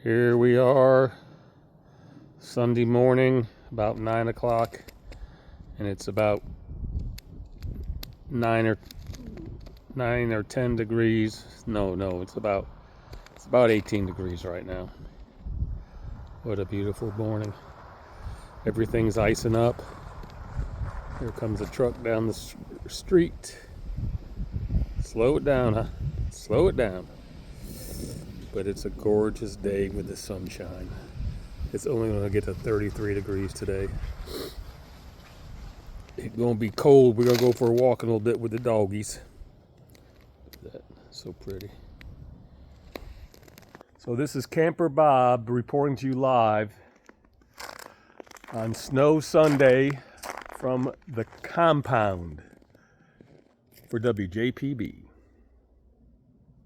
Here we are, Sunday morning, about 9 o'clock, and it's about 9 or 10 degrees. No, it's about 18 degrees right now. What a beautiful morning. Everything's icing up. Here comes a truck down the street. Slow it down, huh? Slow it down. But it's a gorgeous day with the sunshine. It's only going to get to 33 degrees today. It's going to be cold. We're going to go for a walk a little bit with the doggies. Look at that. So pretty. So this is Camper Bob reporting to you live on Snow Sunday from the compound for WJPB.